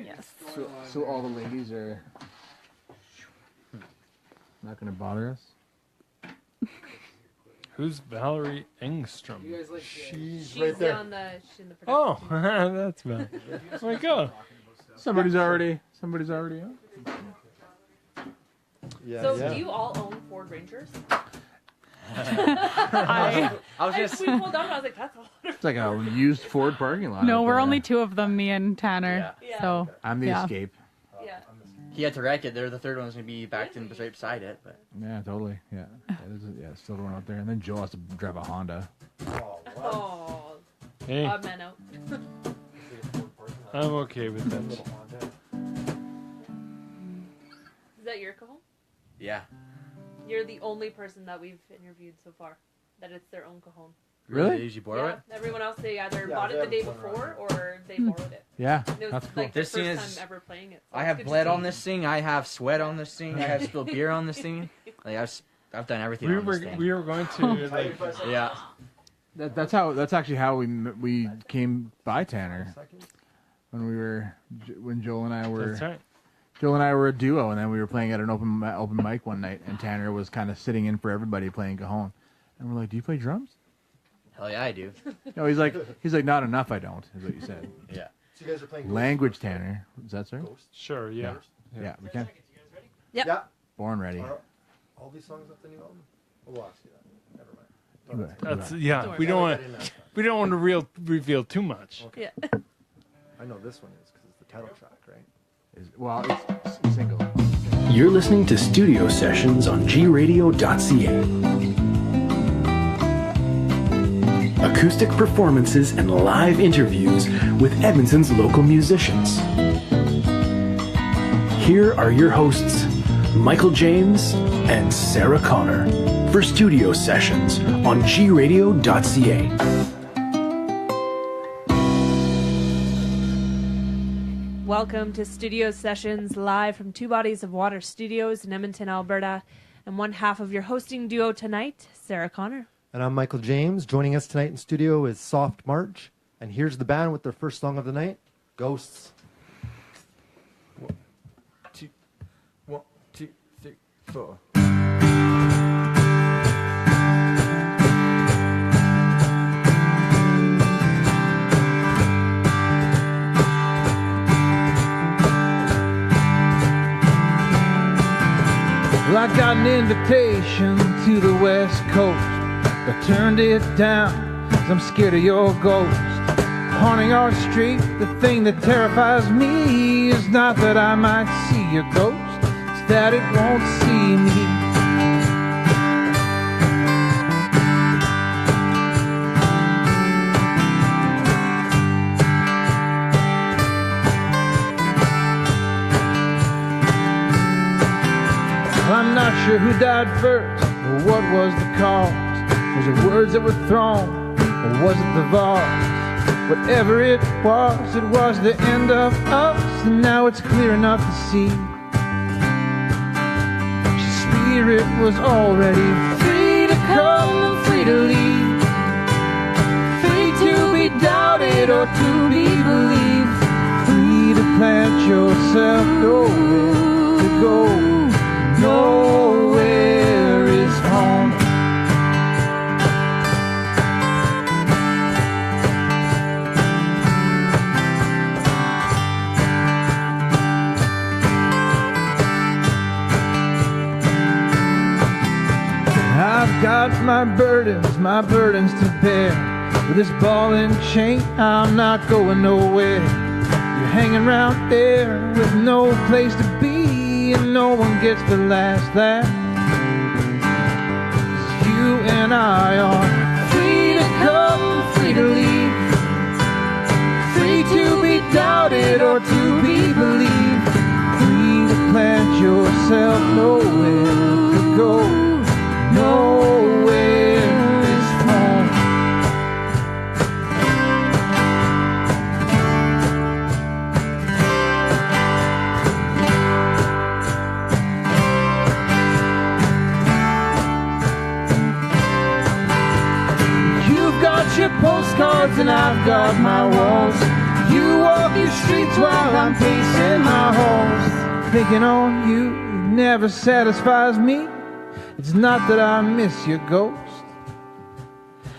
Yes. So all the ladies are not going to bother us? Who's Valerie Engstrom? She's right there. In the production Oh, team. that's bad. There we go. Somebody's already on. Yeah, So yeah. do you all own Ford Rangers? I was just. We pulled up and I was like, that's a lot of... It's like a used Ford parking lot. No, out we're there. only two of them, me and Tanner. Yeah. So I'm the yeah. escape. Yeah. He had to wreck it. The third one's gonna be back in right beside it. But Yeah, totally. Yeah. Still the one out there. And then Joel has to drive a Honda. Oh. Hey, Odd man out. I'm okay with that. Is that your cajon? yeah, You're the only person that we've interviewed so far that it's their own cajon. Really? They usually borrow it. Everyone else, they either bought it the day before or they borrowed it. Yeah, And it was that's cool. like This the thing first is- time ever playing it. So I it's have good to bled see. on this thing. I have sweat on this thing. I have spilled beer on this thing. Like I've done everything on this thing. We were going to like. Yeah. That's actually how we came by Tanner when Joel and I were That's right. Joel and I were a duo, and then we were playing at an open mic one night, and Tanner was kind of sitting in for everybody playing cajon, and we're like, "Do you play drums?" Hell yeah, I do. No, he's like, "Not enough, I don't," is what you said. Yeah. So you guys are playing Language, Tanner. Is that sir? Ghosts? Sure. Yeah. Yeah, we can. Yep. Yeah. Born ready. Are all these songs off the new album? We'll ask you that. Never mind. That's Don't yeah. worry We don't about want. We don't want to reveal too much. Yeah. I know this one is because it's the title track, right? Well, it's single. You're listening to Studio Sessions on GRadio.ca. Acoustic performances and live interviews with Edmonton's local musicians. Here are your hosts, Michael James and Sarah Connor, for Studio Sessions on GRadio.ca. Welcome to Studio Sessions, live from Two Bodies of Water Studios in Edmonton, Alberta. And one half of your hosting duo tonight, Sarah Connor. And I'm Michael James. Joining us tonight in studio is Soft March. And here's the band with their first song of the night, Ghosts. 1, 2, 3, 4. Well, I got an invitation to the West Coast. I turned it down, 'cause I'm scared of your ghost. Haunting our street, the thing that terrifies me is not that I might see your ghost, it's that it won't see me. I'm not sure who died first, or what was the cause. Was it words that were thrown, or was it the vase? Whatever it was the end of us, and now it's clear enough to see. Spirit was already free to come and free to leave, free to be doubted or to be believed, free to plant yourself nowhere to go. Nowhere is home. I've got my burdens to bear. With this ball and chain, I'm not going nowhere. You're hanging around there with no place to be, and no one gets the last laugh. 'Cause you and I are free to come, free to leave, free to be doubted or to be believed, free to plant yourself nowhere to go. Nowhere is home. You've got your postcards and I've got my walls. You walk your streets while thinking on you, it never satisfies me. It's not that I miss your ghost,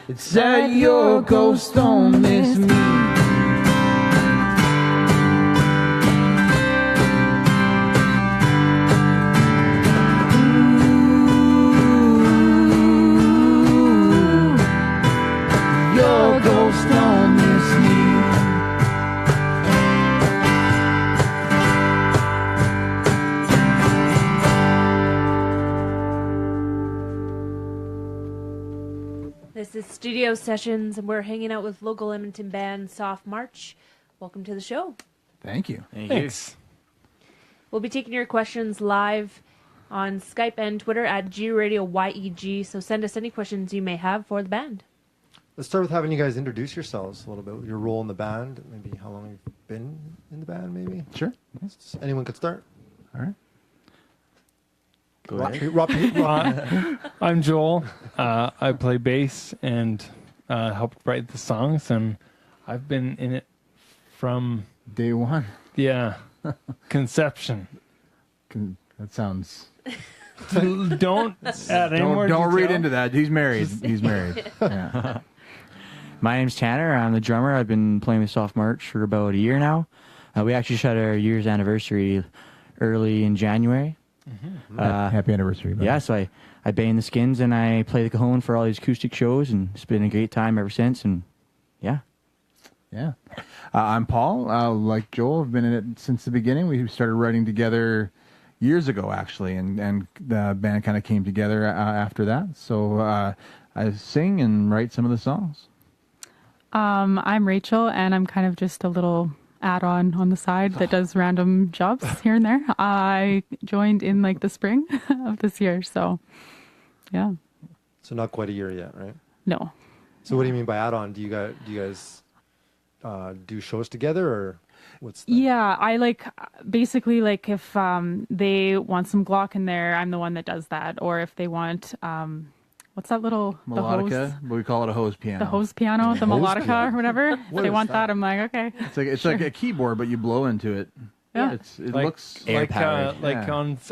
it's that your ghost don't miss me. Your ghost don't miss me. This is Studio Sessions, and we're hanging out with local Edmonton band Soft March. Welcome to the show. Thank you. Thanks. We'll be taking your questions live on Skype and Twitter at GRadio YEG, so send us any questions you may have for the band. Let's start with having you guys introduce yourselves a little bit, your role in the band, maybe how long you've been in the band, maybe. Sure. Anyone could start. All right. Go ahead. Rob, I'm Joel. I play bass and helped write the songs, and I've been in it from Day one. conception. That sounds. Don't add any more. Don't read detail. into that. He's married. He's married. Yeah. My name's Tanner. I'm the drummer. I've been playing with Soft March for about a year now. We actually just had our year's anniversary early in January. Happy anniversary. Buddy. Yeah, so I bang the skins and I play the cajon for all these acoustic shows, and it's been a great time ever since. And yeah. Yeah. I'm Paul. Like Joel, I've been in it since the beginning. We started writing together years ago, actually, and the band kind of came together after that. So I sing and write some of the songs. I'm Rachel, and I'm kind of just a little add-on the side that does random jobs here and there. I joined in like the spring of this year, so yeah. So not quite a year yet, right? No. So what do you mean by add-on? Do you guys do shows together, or what's the... Yeah, I basically if they want some Glock in there, I'm the one that does that. Or if they want what's that little Melodica, but we call it a hose piano. the hose piano, the hose melodica piano. or whatever. If What they is want that? that, I'm like, okay. It's like a keyboard, but you blow into it. Yeah. It Like- looks Air-powered.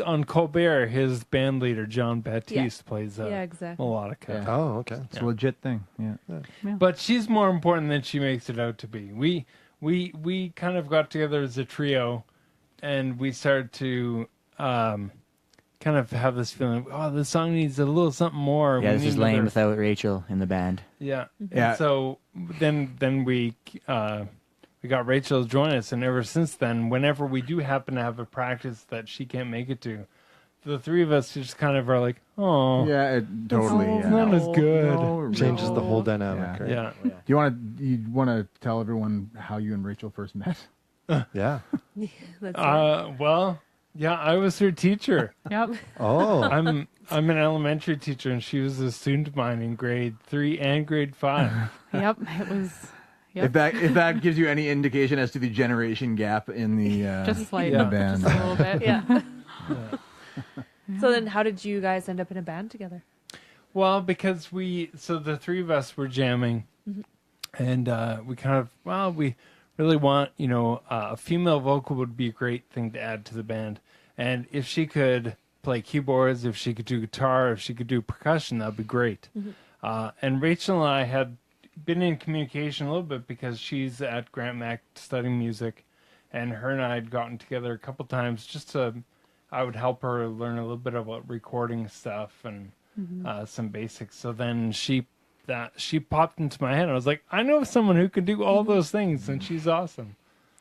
On Colbert, his band leader John Baptiste plays Yeah, exactly. melodica. Yeah. Oh, okay. it's a legit thing. Yeah. But she's more important than she makes it out to be. We kind of got together as a trio, and we started to kind of have this feeling. Oh, this song needs a little something more. Yeah, We this need is lame another- without Rachel in the band. Yeah. Yeah. So then we got Rachel to join us, and ever since then, whenever we do happen to have a practice that she can't make it to, the three of us just kind of are like, oh, Yeah, it totally. Oh, Yeah. not as good. No, Changes the whole Yeah. dynamic, right? Yeah. Do you want to tell everyone how you and Rachel first met? Yeah. That's right. Well, yeah, I was her teacher. Yep. Oh. I'm an elementary teacher, and she was a student of mine in grade 3 and grade 5. Yep. It was. Yep. If that gives you any indication as to the generation gap in the Just like in the band. just a little bit. Yeah. So then how did you guys end up in a band together? Well, because the three of us were jamming, and we kind of, we really want, a female vocal would be a great thing to add to the band. And if she could play keyboards, if she could do guitar, if she could do percussion, that'd be great. And Rachel and I had been in communication a little bit because she's at Grant Mac studying music, and her and I had gotten together a couple times just to, I would help her learn a little bit about recording stuff and some basics. So then she popped into my head, and I was like, I know someone who can do all those things, and she's awesome.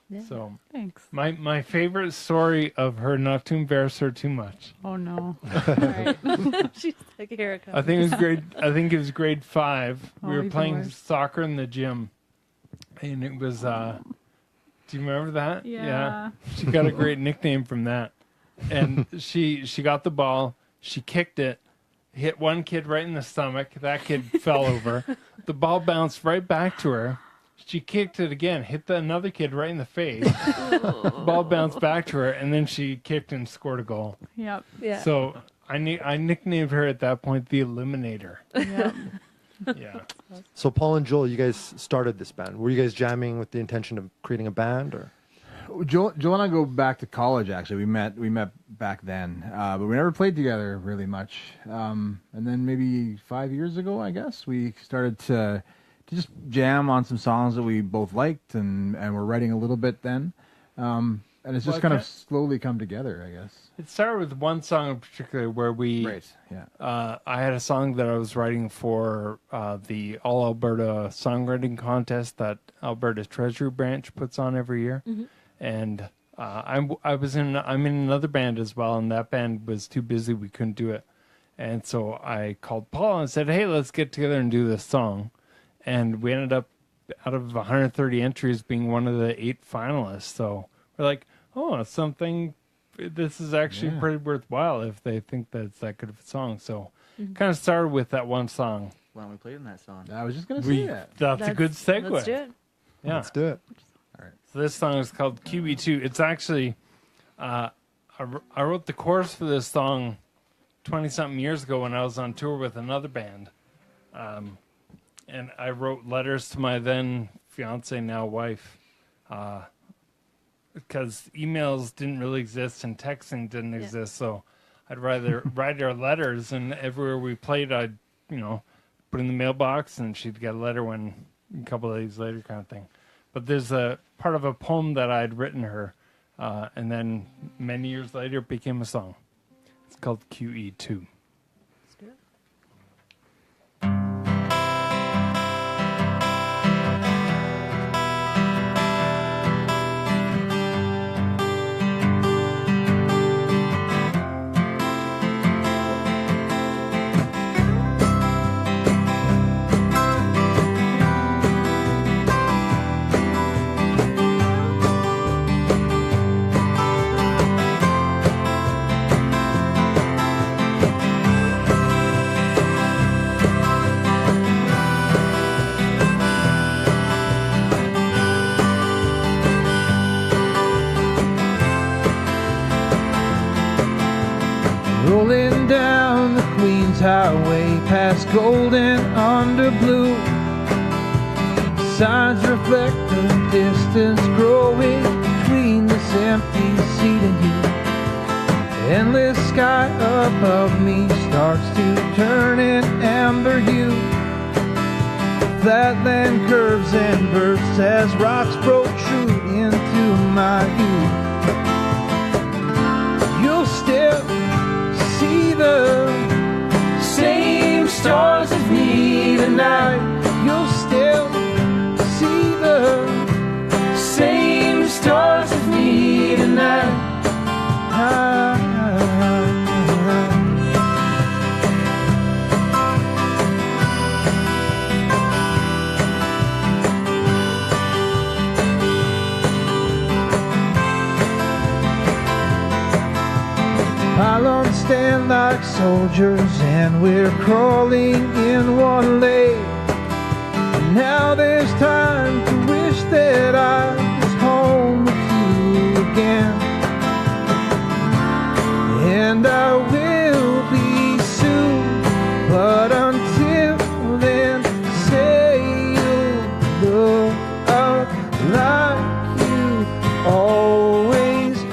Yeah. So Thanks. my favorite story of her, not to embarrass her too much. Oh no. All right. She's like, here it comes. I think it was grade 5. Oh, We were even playing worse. soccer in the gym, and it was. Do you remember that? Yeah. She got a great nickname from that, and she got the ball. She kicked it, hit one kid right in the stomach. That kid fell over. The ball bounced right back to her. She kicked it again, hit another kid right in the face. Ball bounced back to her, and then she kicked and scored a goal. Yep. Yeah. So I nicknamed her at that point the Eliminator. Yep. Yeah. So Paul and Joel, you guys started this band. Were you guys jamming with the intention of creating a band, or? Joel and I go back to college. Actually, we met back then, but we never played together really much. And then maybe 5 years ago, I guess, we started to just jam on some songs that we both liked, and we're writing a little bit then. And it's just kind of slowly come together, I guess. It started with one song in particular where we... Right, yeah. I had a song that I was writing for the All Alberta Songwriting Contest that Alberta Treasury Branch puts on every year. Mm-hmm. And I'm in another band as well, and that band was too busy. We couldn't do it. And so I called Paul and said, hey, let's get together and do this song. And we ended up, out of 130 entries, being one of the 8 finalists. So we're like, oh, this is actually pretty worthwhile if they think that it's that good of a song. So kind of started with that one song. Why don't we play in that song? I was just going to say that. That's a good segue. Let's do it. Yeah. Let's do it. All right. So this song is called QE2. It's actually, I wrote the chorus for this song 20-something years ago when I was on tour with another band. And I wrote letters to my then fiance, now wife, because emails didn't really exist and texting didn't exist. So I'd rather write her letters, and everywhere we played, I'd, put in the mailbox, and she'd get a letter a couple of days later kind of thing. But there's a part of a poem that I'd written her, and then many years later it became a song. It's called QE2. Rolling down the Queens Highway past Golden under blue. Signs reflect the distance growing between this empty seat and you. The endless sky above me starts to turn an amber hue. Flatland curves and bursts as rocks protrude into my view. You'll still see the same stars as me tonight. You'll still see the same stars as me tonight. Pylons stand like soldiers, and we're crawling in one lane. And now there's time to wish that I was home with you again. And I will be soon, but until then, say you'll look up like you always do.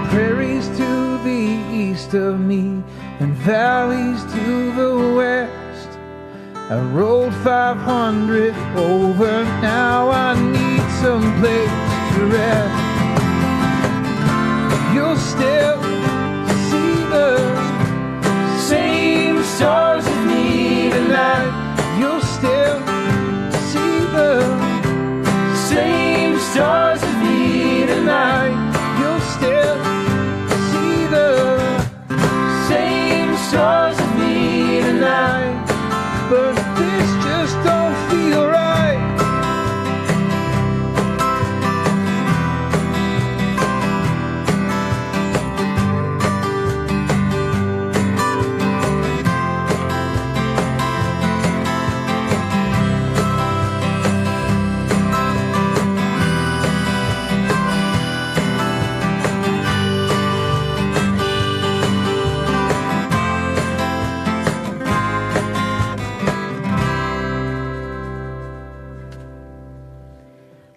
Prairies to the east of me and valleys to the west. I rode 500 over, now I need some place to rest. You'll still see the same stars as me tonight. You'll still see the same stars as me tonight. You'll still see the same stars as me tonight. But this just don't feel right.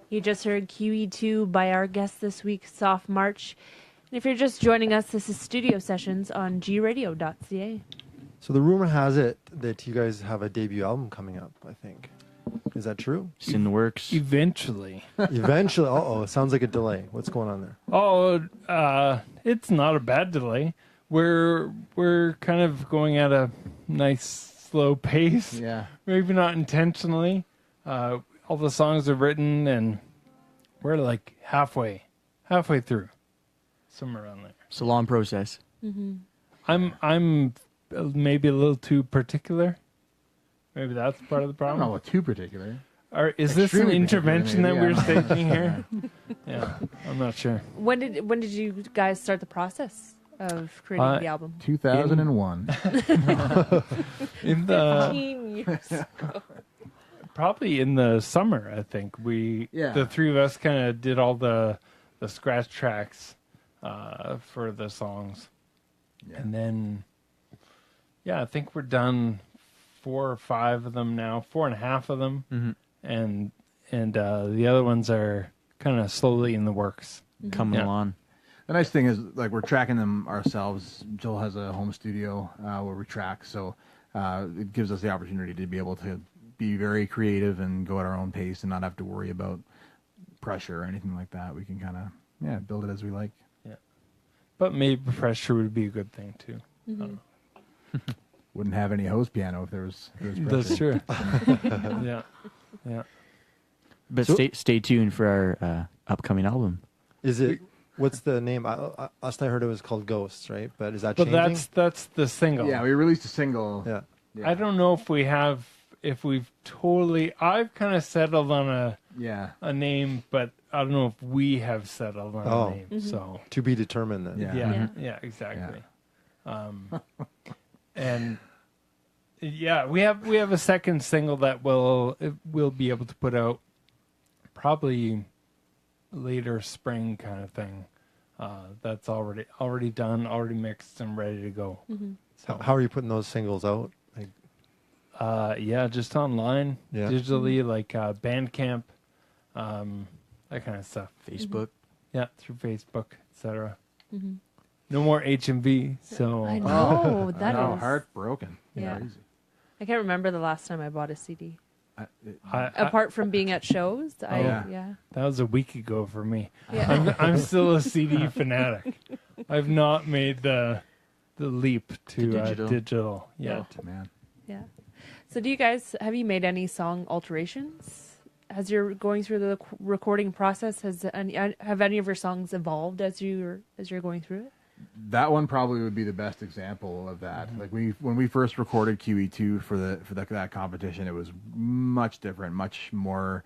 You just heard QE2 by our guest this week, Soft March. And if you're just joining us, this is Studio Sessions on GRadio.ca. So the rumor has it that you guys have a debut album coming up, I think. Is that true? It's in the works. Eventually. Eventually. Uh-oh, it sounds like a delay. What's going on there? Oh, it's not a bad delay. We're kind of going at a nice slow pace. Yeah. Maybe not intentionally. All the songs are written, and we're like halfway through, somewhere around there. It's a long process. I'm maybe a little too particular. Maybe that's part of the I don't know problem. what too particular. Or is this an Extremely intervention that particular, we're maybe, staging here? Yeah, I'm not sure. When did you guys start the process of creating the album? 2001. In the 15 years ago. probably in the summer, I think the three of us kind of did all the scratch tracks for the songs, and then I think we're done 4 or 5 of them now, 4.5 of them, and the other ones are kind of slowly in the works. Coming along. The nice thing is, like, we're tracking them ourselves. Joel has a home studio where we track, so it gives us the opportunity to be able to be very creative and go at our own pace and not have to worry about pressure or anything like that. We can kind of, build it as we like. Yeah, but maybe pressure would be a good thing too. I don't know. Wouldn't have any host piano if there was pressure. That's true. Yeah. But So- stay tuned for our upcoming album. Is it? What's the name? Last I heard it was called Ghosts, right? But is that But changing? that's the single. Yeah, we released a single. Yeah. Yeah. I don't know if we've totally. I've kind of settled on a name, but I don't know if we have settled on a name. So To be determined then. Yeah. yeah, exactly. And we have a second single that we'll be able to put out probably later spring kind of thing. That's already done, already mixed and ready to go. So How are you putting those singles out? Like, just online, Yeah. digitally, like Bandcamp, that kind of stuff. Facebook. Yeah, through Facebook, etc. No more HMV. So I know that No, is. heartbroken. Yeah. Crazy. I can't remember the last time I bought a CD. I, Apart from being at shows, yeah. that was a week ago for me. Yeah. I'm still a CD fanatic. I've not made the leap to digital yet. Oh, man. Yeah. So have you made any song alterations? As you're going through the recording process, have any of your songs evolved as you're going through it? That one probably would be the best example of that. Like when we first recorded QE2 for that competition, it was much different, much more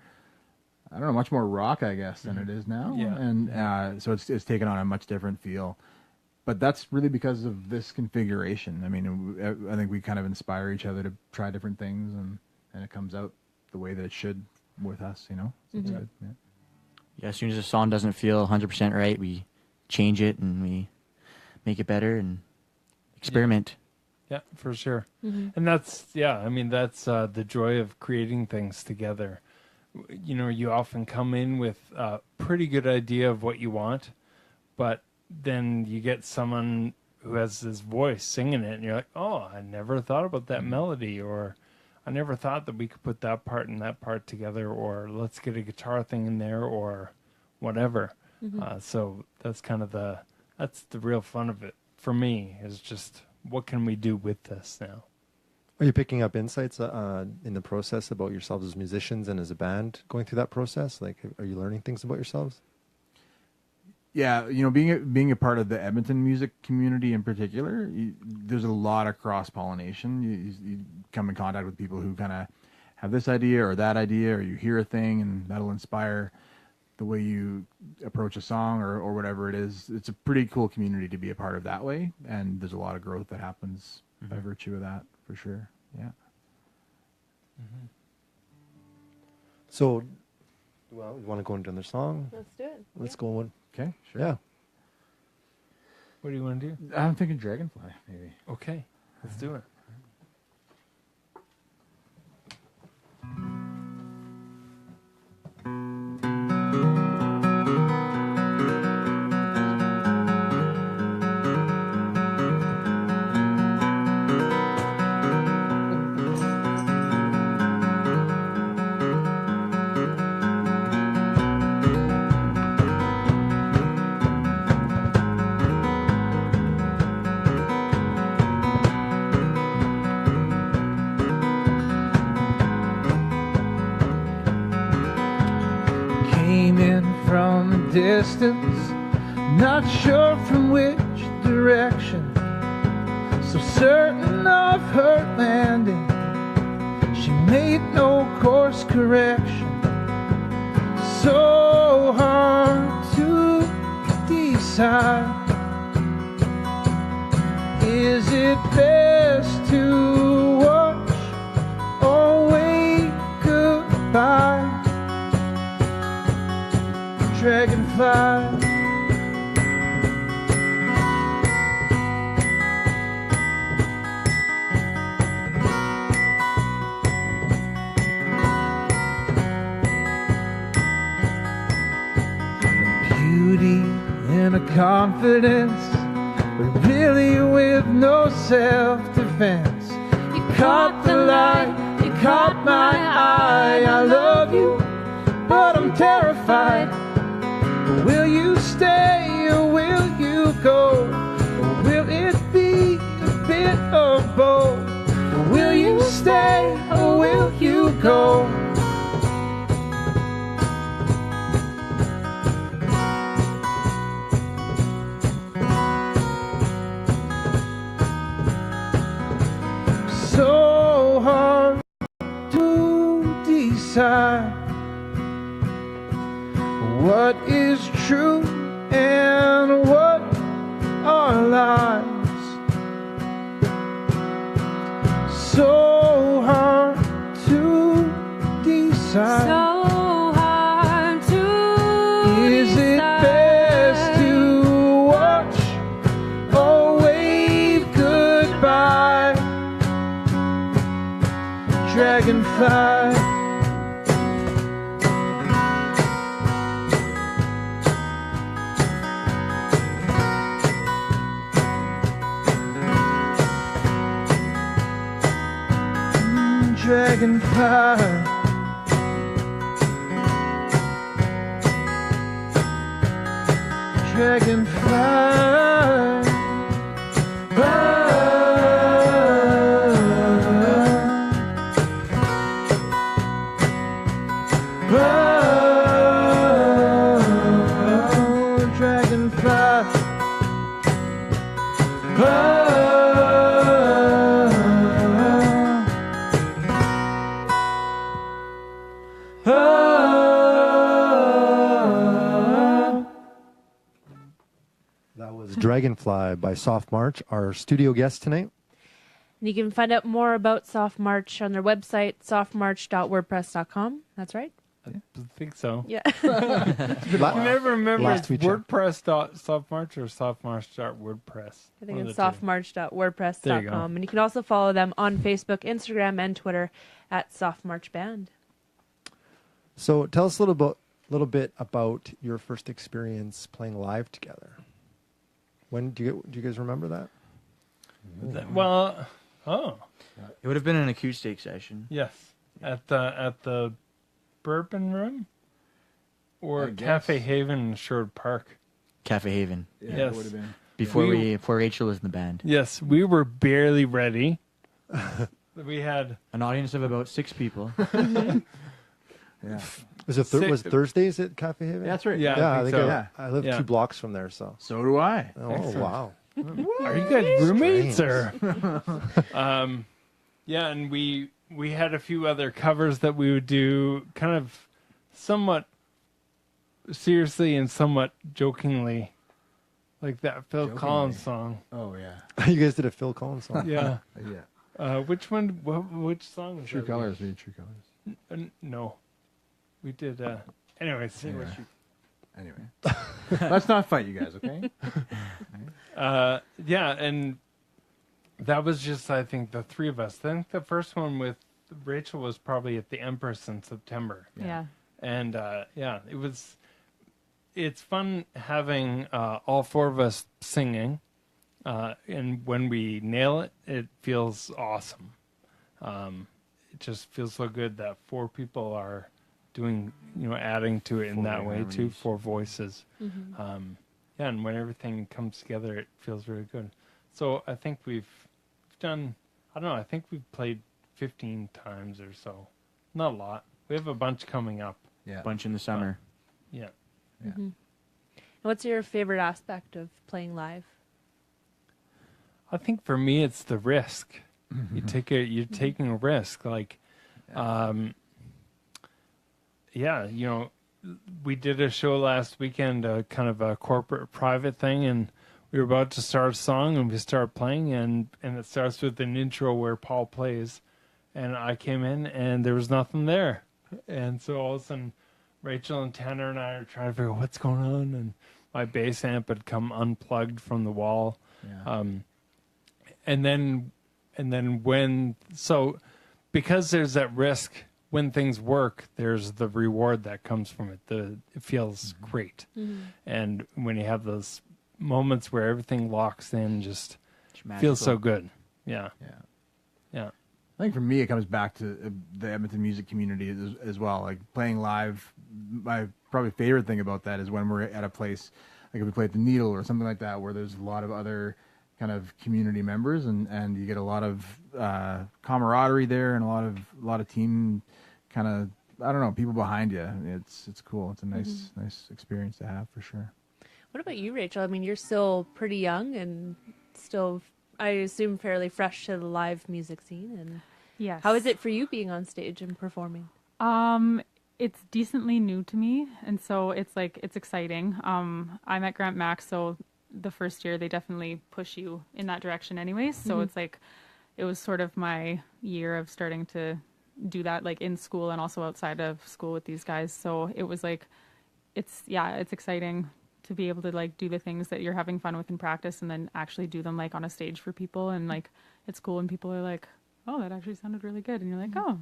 rock, I guess, than it is now. Yeah. And so it's taken on a much different feel. But that's really because of this configuration. I mean, I think we kind of inspire each other to try different things, and it comes out the way that it should with us, So it's good. Yeah. Yeah, as soon as a song doesn't feel 100% right, we change it and we make it better and experiment. Yeah, for sure. And that's the joy of creating things together. You often come in with a pretty good idea of what you want, but then you get someone who has this voice singing it, and you're like, oh, I never thought about that melody, or I never thought that we could put that part and that part together, or let's get a guitar thing in there, or whatever. So that's kind of that's the real fun of it for me, is just what can we do with this now? are you picking up insights in the process about yourselves as musicians and as a band going through that process? Like, are you learning things about yourselves? Yeah, being a part of the Edmonton music community in particular, there's a lot of cross-pollination. You come in contact with people who kind of have this idea or that idea, or you hear a thing and that'll inspire the way you approach a song or whatever it is. It's a pretty cool community to be a part of that way, and there's a lot of growth that happens by virtue of that, for sure. Yeah. So, well, you want to go into another song? Let's do it. Let's go one. Okay, sure. Yeah. What do you want to do? I'm thinking Dragonfly, maybe. Okay, let's do it. came in from a distance, not sure from which direction, so certain of her landing, she made no course correction. So hard to decide. Is it best to watch or wave goodbye? Dragonfly. Beauty and a confidence, but really with no self-defense. You caught the light, you caught my eye. I love you, but I'm terrified. Will you stay or will you go? Or will it be a bit of both? Will you stay or will you go? So hard to decide what is true and what are lies. So hard to decide. So hard to Is it best to watch or wave goodbye? Dragonfly. Dragonfly. Dragonfly. That was Dragonfly by Soft March, our studio guest tonight. And you can find out more about Soft March on their website, softmarch.wordpress.com. That's right? I think so. Yeah. I can never remember Last it's we checked. WordPress.softmarch or softmarch.wordpress. I think One it's of the two. There you softmarch.wordpress.com. go. And you can also follow them on Facebook, Instagram, and Twitter at Soft March Band. So tell us a little bit about your first experience playing live together. When do you guys remember that? Well, oh, It would have been an acoustic session. yes. At the Bourbon Room or I guess. Cafe Haven in Sherwood Park. Cafe Haven. Yeah, Yes. it would have been. Before Rachel was in the band. Yes, we were barely ready. We had An audience of about 6 people. Yeah. Was it was it Thursdays at Cafe Haven? That's right. Yeah. Yeah, I I think think so. I live Yeah. 2 blocks from there, so. So do I. Oh, Excellent. wow. Are you guys roommates Strange. or? Yeah, and we had a few other covers that we would do, kind of somewhat seriously and somewhat jokingly, like that Phil Collins song. Oh yeah. You guys did a Phil Collins song. Yeah. Yeah. Which one? Which song was True that? colors. We True colors. No, we did. Anyways, Anyway, let's not fight, you guys. Okay. yeah, and that was just, I think, the 3 of us. I think the first one with Rachel was probably at the Empress in September. Yeah. And yeah, it's fun having all 4 of us singing. And when we nail it, it feels awesome. It just feels so good that 4 people are doing, adding to it in 4 that way too, harmonies. 4 voices. Yeah, and when everything comes together, it feels really good. So I think we've done, I don't know, I think we've played 15 times or so. Not a lot. We have a bunch coming up. Yeah. Bunch in the summer. Yeah. Yeah. And what's your favorite aspect of playing live? I think for me, it's the risk. You're taking a risk. Like, we did a show last weekend, kind of a corporate private thing, and we were about to start a song, and we start playing, and it starts with an intro where Paul plays, and I came in, and there was nothing there. And so all of a sudden, Rachel and Tanner and I are trying to figure out what's going on, and my bass amp had come unplugged from the wall. Yeah. And then because there's that risk, when things work, there's the reward that comes from it. It feels great. And when you have those moments where everything locks in, just feels so good. Yeah. I think for me, it comes back to the Edmonton music community as well. Like playing live, my probably favorite thing about that is when we're at a place, like if we play at the Needle or something like that, where there's a lot of other kind of community members, and you get a lot of camaraderie there, and a lot of team kind of, I don't know, people behind you. It's cool. It's a nice experience to have for sure. What about you, Rachel? I mean, you're still pretty young and still, I assume, fairly fresh to the live music scene. And Yes. how is it for you being on stage and performing? It's decently new to me, and so it's exciting. I'm at Grant Max, so the first year they definitely push you in that direction anyways. So it's like, it was sort of my year of starting to do that, like in school and also outside of school with these guys. So it was like, it's exciting to be able to like do the things that you're having fun with in practice and then actually do them like on a stage for people. And like, it's cool when people are like, oh, that actually sounded really good. And you're like, oh,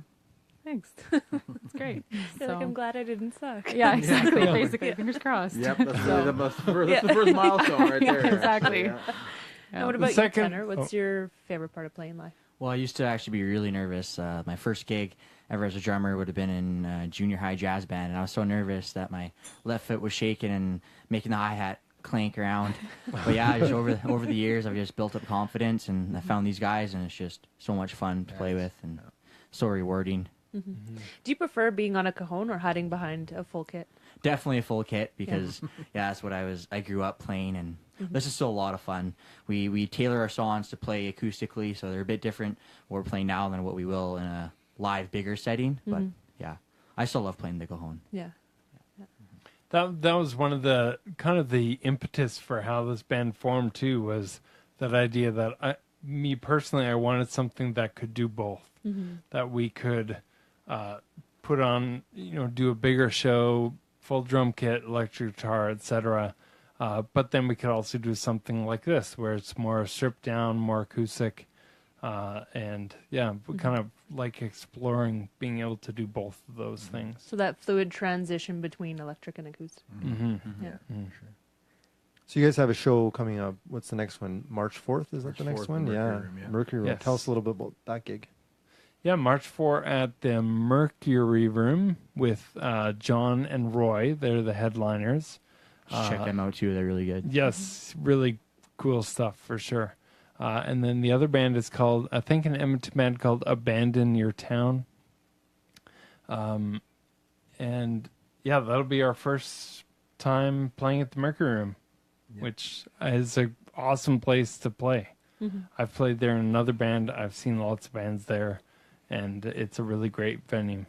thanks. It's great. You're like, I'm glad I didn't suck. Yeah, exactly. Basically, fingers crossed. Yep, that's the first milestone right there. Exactly. Yeah. And what about you, Tanner? What's your favorite part of playing live? Well, I used to actually be really nervous. My first gig ever as a drummer would have been in junior high jazz band, and I was so nervous that my left foot was shaking and making the hi-hat clank around. But yeah, just over the years, I've just built up confidence, and I found these guys, and it's just so much fun to play with and so rewarding. Do you prefer being on a cajon or hiding behind a full kit? Definitely a full kit because that's what I grew up playing, and this is still a lot of fun. We tailor our songs to play acoustically, so they're a bit different what we're playing now than what we will in a live bigger setting. But yeah, I still love playing the cajon. Yeah. That was one of the kind of the impetus for how this band formed too, was that idea that me personally, I wanted something that could do both, that we could put on, do a bigger show, full drum kit, electric guitar, etc. But then we could also do something like this, where it's more stripped down, more acoustic, and we kind of like exploring being able to do both of those things. So that fluid transition between electric and acoustic. Sure. So you guys have a show coming up. What's the next one? March 4th? Is that the next 4th, one? Mercury Yeah. Room, yeah. Mercury Room. Yes. Tell us a little bit about that gig. Yeah, March 4 at the Mercury Room with John and Roy. They're the headliners. Check them out too; they're really good. Yes, really cool stuff for sure. And then the other band is called, I think, an Edmonton band called Abandon Your Town. And yeah, that'll be our first time playing at the Mercury Room, which is an awesome place to play. I've played there in another band. I've seen lots of bands there, and it's a really great venue.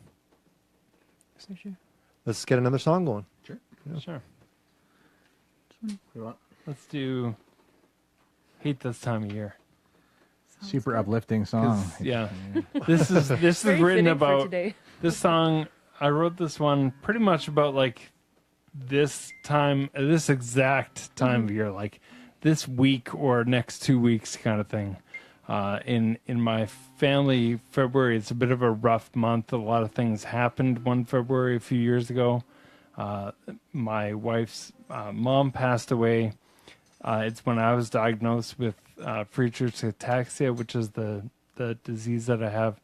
For sure. Let's get another song going. Sure. We want Let's do Hate This Time of Year. super uplifting song. Yeah. This is Very written fitting for about today. this song. I wrote this one pretty much about like this exact time of year, like this week or next 2 weeks kind of thing. In my family, February is a bit of a rough month. A lot of things happened one February a few years ago. My wife's mom passed away. It's when I was diagnosed with Friedreich's ataxia, which is the disease that I have.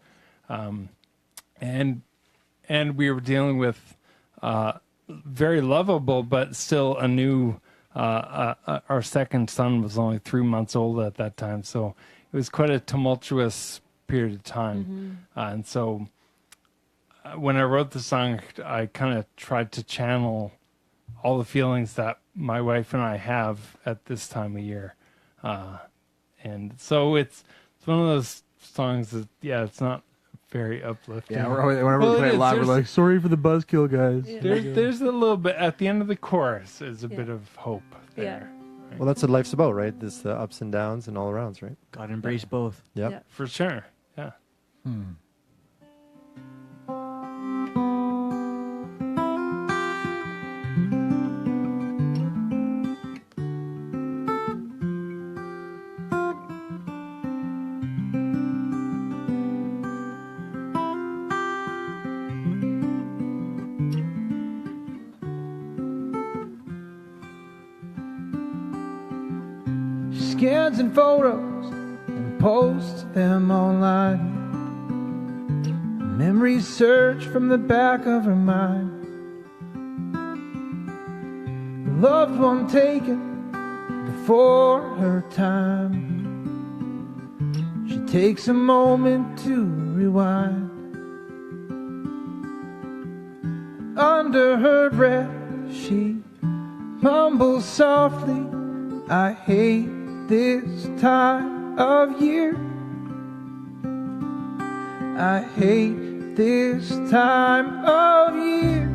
And we were dealing with very lovable, but still a new, our second son was only 3 months old at that time. So it was quite a tumultuous period of time. And so when I wrote the song, I kind of tried to channel all the feelings that my wife and I have at this time of year. And so it's one of those songs that, it's not very uplifting. Yeah, whenever we play it live, we're like, sorry for the buzzkill, guys. Yeah. There's a little bit, at the end of the chorus is a bit of hope there. Well, that's what life's about, right? This the ups and downs and all arounds, right? Gotta embrace both. Yep. Yeah. For sure, yeah. Scans and photos and posts them online. Memories surge from the back of her mind. Loved one taken before her time. She takes a moment to rewind. Under her breath she mumbles softly, I hate this time of year. I hate this time of year.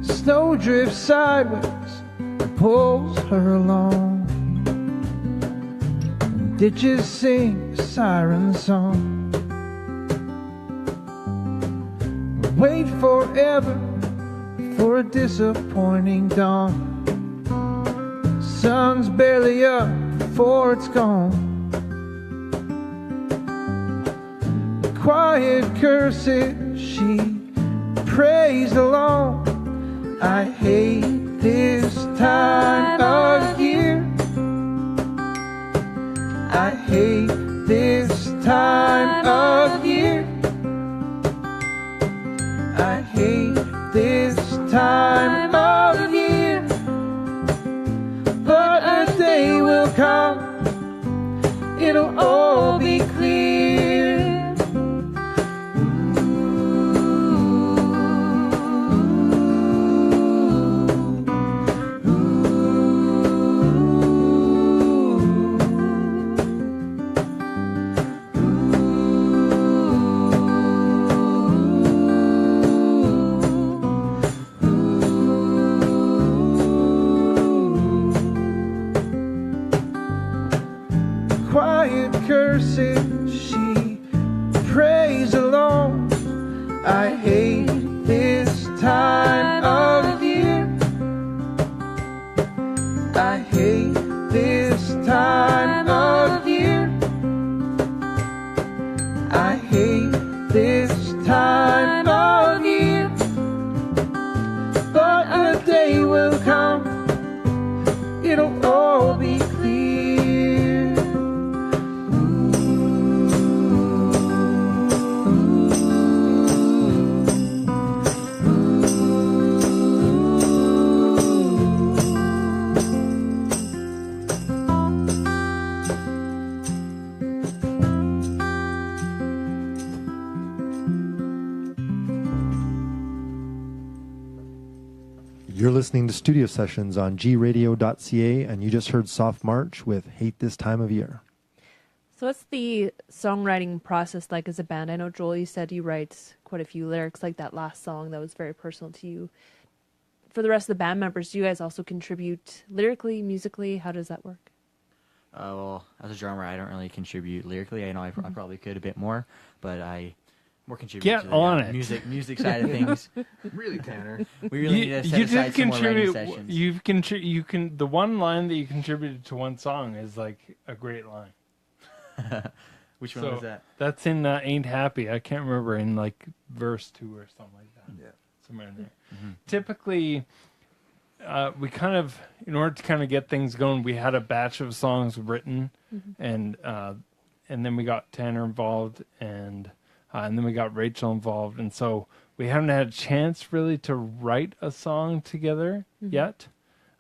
Snow drifts sideways and pulls her along. Ditches sing a siren song. Wait forever for a disappointing dawn. Sun's barely up before it's gone. Quiet curses she prays along. I hate this time of year. I hate this time of year. I hate this time of year. But a day will come, it'll all be clear. Quiet curses she prays along. I hate this time of year. I hate this time of year. I hate this time of year. But a day will come, it'll all be clear. You're listening to Studio Sessions on GRadio.ca, and you just heard Soft March with Hate This Time of Year. So what's the songwriting process like as a band? I know, Joel, you said you write quite a few lyrics, like that last song that was very personal to you. For the rest of the band members, do you guys also contribute lyrically, musically? How does that work? Well, as a drummer, I don't really contribute lyrically. I know I probably could a bit more, but I more contribute Get to the on it. music side of things. Really, Tanner. We really need to set you aside did some more writing contribute. sessions. You can. The one line that you contributed to one song is like a great line. Which one was that? That's in Ain't Happy. I can't remember, in like verse 2 or something like that. Yeah. Somewhere in there. Mm-hmm. Typically, we kind of, in order to kind of get things going, we had a batch of songs written, and then we got Tanner involved, and then we got Rachel involved, and so we haven't had a chance really to write a song together yet.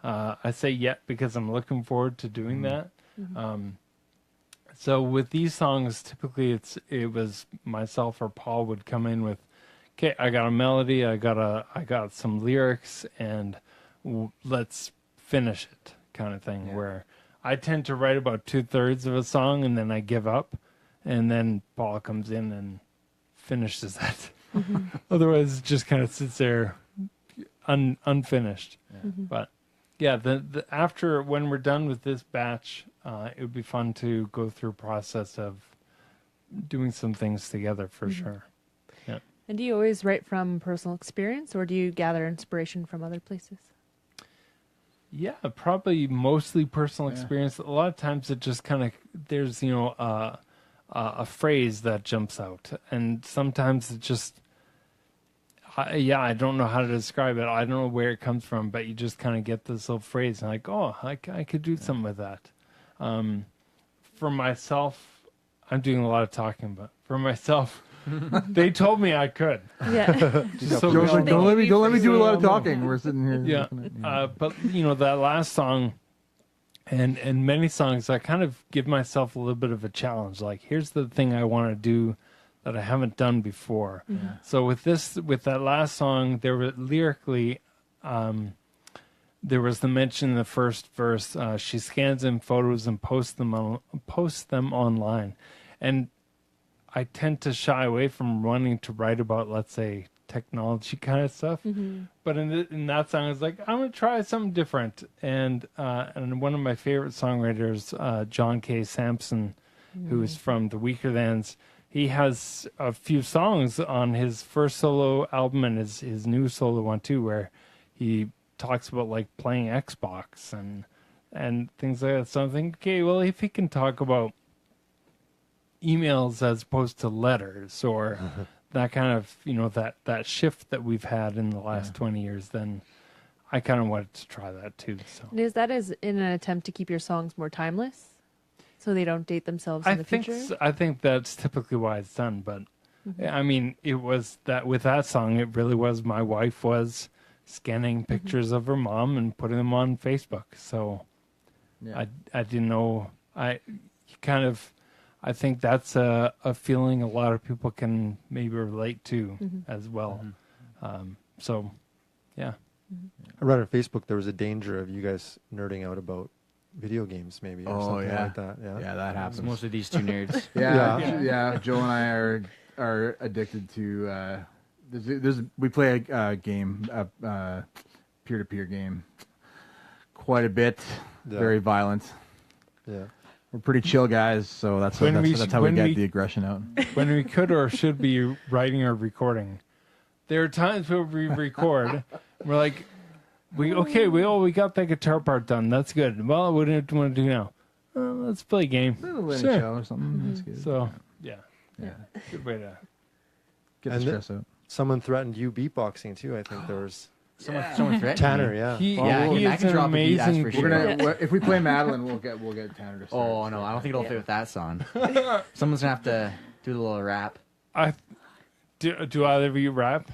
I say yet because I'm looking forward to doing that. So with these songs, typically it was myself or Paul would come in with, okay, I got a melody, I got some lyrics, and let's finish it, kind of thing. Where I tend to write about 2/3 of a song and then I give up, and then Paul comes in and finishes that. Otherwise, it just kind of sits there unfinished. But yeah, the after when we're done with this batch, it would be fun to go through a process of doing some things together for sure. Yeah. And do you always write from personal experience, or do you gather inspiration from other places? Yeah, probably mostly personal experience. A lot of times it just kind of, there's, a phrase that jumps out. And sometimes it just, I don't know how to describe it. I don't know where it comes from, but you just kind of get this little phrase and like, oh, I could do something with that. For myself, I'm doing a lot of talking, but for myself, they told me I could. Yeah. So Joe's like, don't let me do a lot of talking. We're sitting here. Yeah. But that last song and many songs, I kind of give myself a little bit of a challenge. Like, here's the thing I want to do that I haven't done before. So with that last song, there were lyrically, there was the mention in the first verse, she scans in photos and posts them online. And I tend to shy away from wanting to write about, let's say, technology kind of stuff. But in that song, I was like, I'm going to try something different. And one of my favorite songwriters, John K. Sampson, who is from the Weaker Thans, he has a few songs on his first solo album and his new solo one too, where he talks about like playing Xbox and things like that. So I'm thinking, okay, well, if he can talk about emails as opposed to letters or that kind of, that shift that we've had in the last 20 years, then I kind of wanted to try that too. So Is that in an attempt to keep your songs more timeless, so they don't date themselves in the future? I think that's typically why it's done. But I mean, it was that with that song, it really was my wife was scanning pictures of her mom and putting them on Facebook. So I didn't know. I think that's a feeling a lot of people can maybe relate to as well. So, yeah. I read on Facebook there was a danger of you guys nerding out about video games, maybe, or something like that. Yeah, that happens. It's mostly these two nerds. Yeah. Joe and I are addicted to. We play a game, a peer-to-peer game, quite a bit. Very violent. Yeah. We're pretty chill guys, so that's how we get the aggression out. When we could or should be writing or recording, there are times where we record, we're like, we got that guitar part done. That's good. Well, what do you want to do now? Let's play a game. A show or something. That's good. So, yeah. Good way to get the stress out. Someone threatened you beatboxing too. I think there was Someone threatened Tanner. me. Yeah. He is an amazing. If we play Madeline, we'll get Tanner to start. Oh no, I don't think it'll fit with that song. Someone's gonna have to do the little rap. Do either of you rap?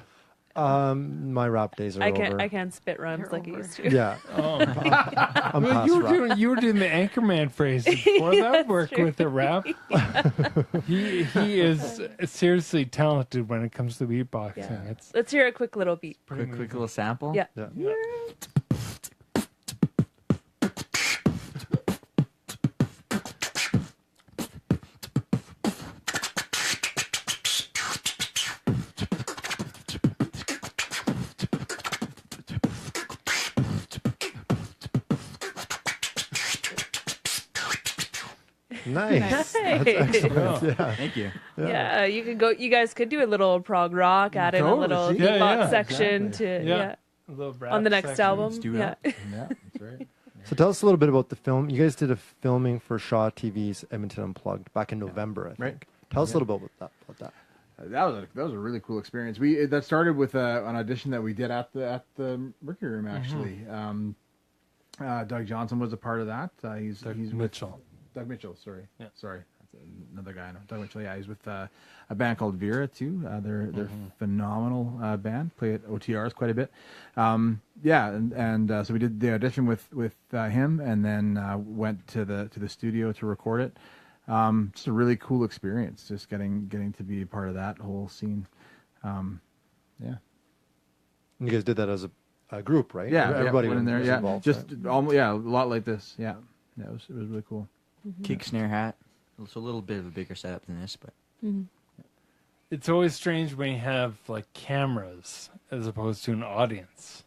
My rap days are over. I can't spit rhymes like I used to. Yeah. I'm Well, past rap. you were doing the Anchorman phrase before that worked with the rap. He is seriously talented when it comes to beatboxing. Yeah. It's Let's hear a quick little beat. Quick little sample. Yeah. Nice. That's excellent. Yeah. Thank you. Yeah, you could go. You guys could do a little prog rock, add in a little beatbox section to a little rap on the next section. album. Let's do Yeah. that. Yeah, that's right. So tell us a little bit about the film. You guys did a filming for Shaw TV's Edmonton Unplugged back in November, I think. Right. Tell us a little bit about that. That was a really cool experience. That started with an audition that we did at the Mercury Room actually. Doug Johnson was a part of that. He's Mitchell. Doug Mitchell. Sorry. Yeah. Sorry. another guy. I'm talking about. Yeah, he's with a band called Vera too. They're phenomenal band. Play at OTRs quite a bit. So we did the audition with him, and then went to the studio to record it. Just a really cool experience. Just getting to be a part of that whole scene. Yeah. And you guys did that as a group, right? Yeah, everybody went in there. was Yeah, involved, just right? almost, a lot like this. Yeah, it was really cool. Kick, snare, hat. It's a little bit of a bigger setup than this, but It's always strange when you have like cameras as opposed to an audience,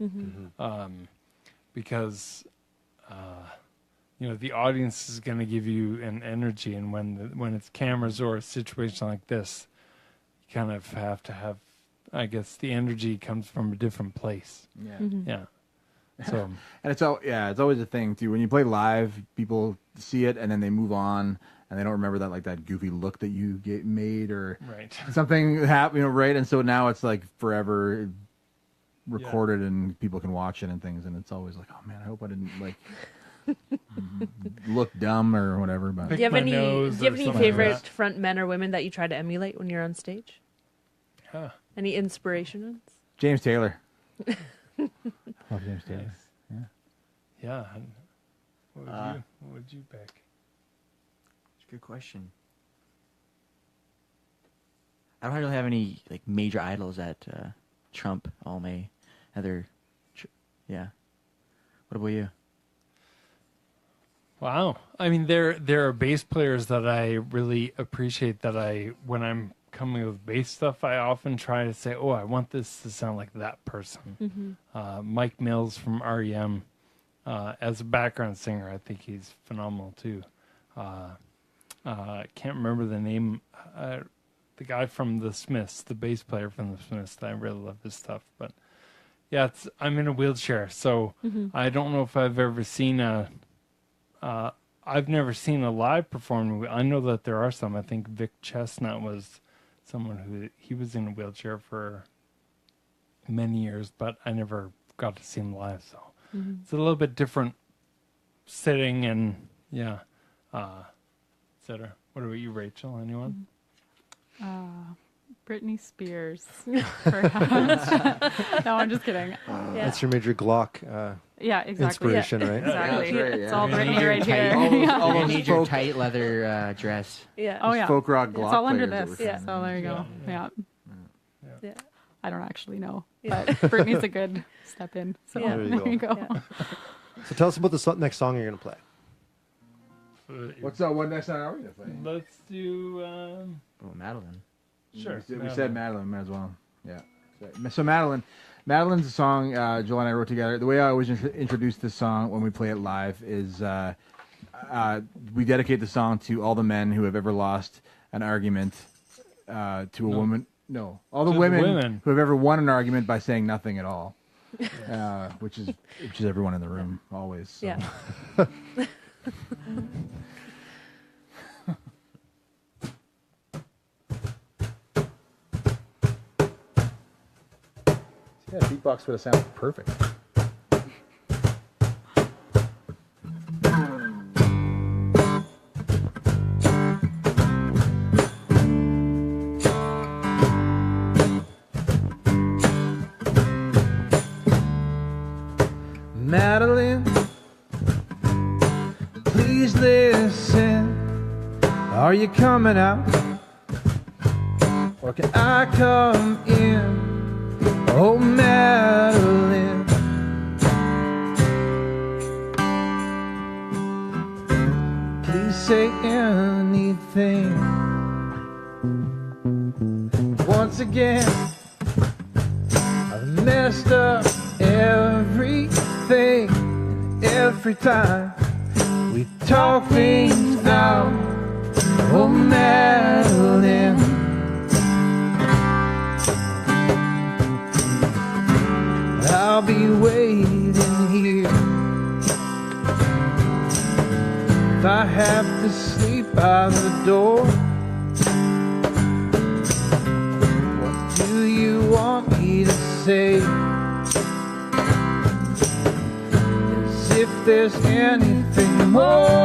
because the audience is going to give you an energy, and when it's cameras or a situation like this, you kind of have to have, I guess, the energy comes from a different place. Yeah. Yeah. So And it's always a thing too. When you play live, people see it and then they move on, and they don't remember that goofy look that you made or right. something happened, right? And so now it's like forever recorded and people can watch it and things, and it's always like, oh man, I hope I didn't like look dumb or whatever. But Do you have any something favorite like that. front men or women that you try to emulate when you're on stage? Huh. Any inspirations? James Taylor. Love James Taylor. Nice. Yeah. What would you pick? it's a good question. I don't really have any like major idols that trump all my other. Yeah. What about you? Wow. I mean, there are bass players that I really appreciate when I'm coming with bass stuff, I often try to say, oh, I want this to sound like that person. Mike Mills from REM, as a background singer, I think he's phenomenal too. I can't remember the name. The guy from the Smiths, the bass player from the Smiths, I really love his stuff. But yeah, I'm in a wheelchair, so I don't know if I've ever seen I've never seen a live performance. I know that there are some. I think Vic Chestnut was someone he was in a wheelchair for many years, but I never got to see him live. So it's a little bit different sitting and etc. What about you, Rachel? Anyone? Britney Spears, perhaps. No, I'm just kidding. That's your major Glock Yeah, exactly. inspiration, right? Exactly. Yeah, that's right, It's yeah. all You're gonna Britney need your right tight- here. Yeah. You're gonna need your tight leather dress. Yeah. Oh yeah. folk rock Glock It's all under players this. that were Yeah. So there you go. Yeah. Yeah. I don't actually know, Yeah. but Britney's a good step in. So Yeah. there you go. Yeah. So tell us about the next song you're going to play. What's that? What next song are we gonna play? Let's do. Oh, Madeline. Sure. We said Madeline, might as well. Yeah. So Madeline's a song Joel and I wrote together. The way I always introduce this song when we play it live is we dedicate the song to all the men who have ever lost an argument to a woman. No, all the women who have ever won an argument by saying nothing at all, which is everyone in the room always. So. Yeah. Yeah, beatbox would have sounded perfect. Madeline, please listen. Are you coming out? Or can I come in? Oh, Madeline, please say anything. Once again, I've messed up everything. Every time we talk things out. Oh, Madeline, I'll be waiting here. If I have to sleep by the door, what do you want me to say? As if there's anything more.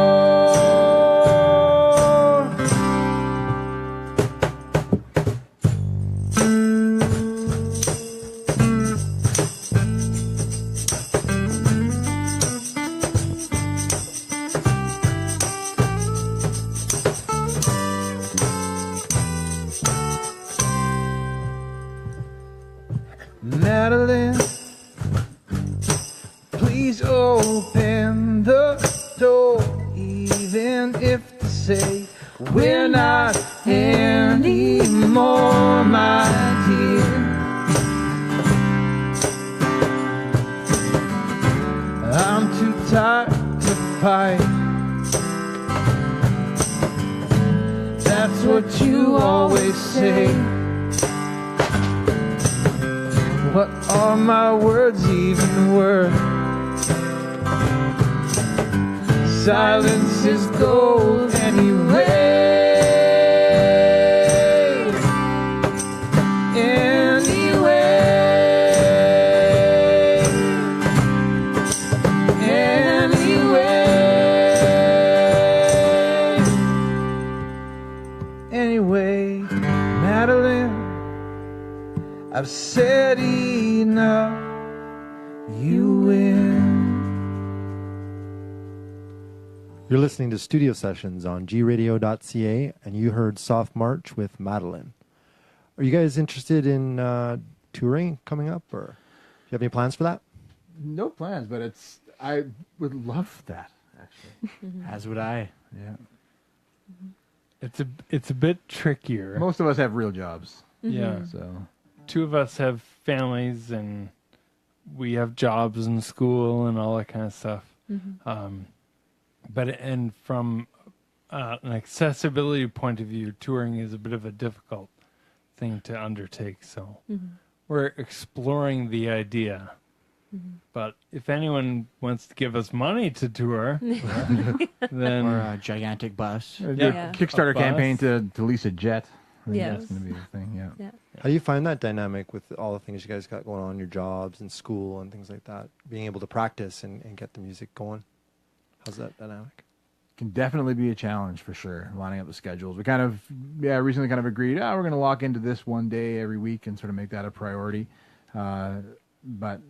say we're not anymore, my dear. I'm too tired to fight. That's what you always say. What are my words even worth? Silence is gold anyway. Anyway, Madeline, I've said enough. You win. You're listening to Studio Sessions on GRadio.ca, and you heard Soft March with Madeline. Are you guys interested in touring coming up, or do you have any plans for that? No plans, but I would love that, actually. As would I. Yeah. It's a bit trickier. Most of us have real jobs. Yeah. So Two of us have families, and we have jobs and school and all that kind of stuff. But from an accessibility point of view, touring is a bit of a difficult thing to undertake. So we're exploring the idea. But if anyone wants to give us money to tour, then Or a gigantic bus. do Yeah. a Kickstarter A bus. campaign to lease a jet. I think Yes. that's going to be the thing. Yeah. Yeah. How do you find that dynamic with all the things you guys got going on, your jobs and school and things like that? Being able to practice and get the music going? How's that dynamic? Can definitely be a challenge for sure, lining up the schedules. We kind of, recently kind of agreed, we're going to lock into this one day every week and sort of make that a priority. But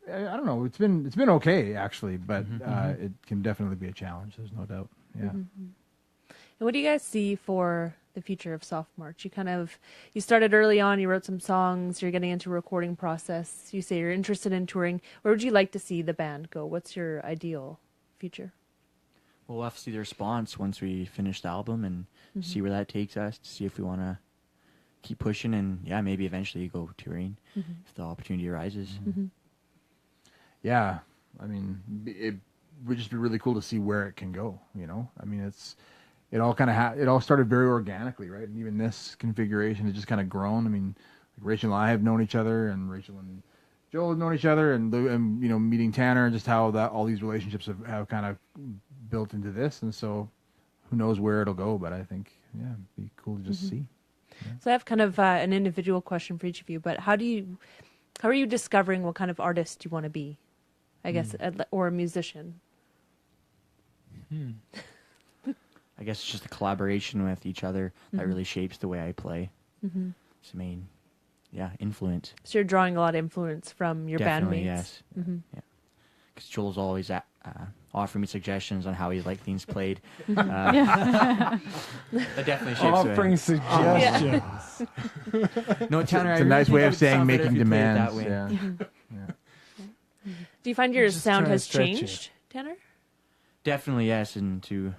I don't know, it's been okay actually, but it can definitely be a challenge. There's no doubt. Yeah. And what do you guys see for the future of Soft March? You started early on, you wrote some songs, you're getting into a recording process. You say you're interested in touring. Where would you like to see the band go? What's your ideal future? We'll have to see the response once we finish the album and see where that takes us, to see if we want to keep pushing and, maybe eventually go touring if the opportunity arises. Yeah. I mean, it would just be really cool to see where it can go, you know? I mean, it all kind of it all started very organically, right? And even this configuration has just kind of grown. I mean, like Rachel and I have known each other, and Rachel and Joel have known each other, and you know, meeting Tanner, and just how that all these relationships have kind of built into this. And so who knows where it'll go, but I think, it'd be cool to just see. So I have kind of an individual question for each of you, but how are you discovering what kind of artist you want to be, I guess, or a musician? I guess it's just a collaboration with each other that really shapes the way I play. It's the main, influence. So you're drawing a lot of influence from your Definitely, bandmates. yes. Yeah. Because Joel's always offering me suggestions on how he'd like things played. That definitely shapes offering the suggestions. way. No, Tanner, It's a nice way of saying song better making if you played it that demands. way. Yeah. Do you find your Just sound trying to has stretch you. changed, Tanner? Definitely, yes. And because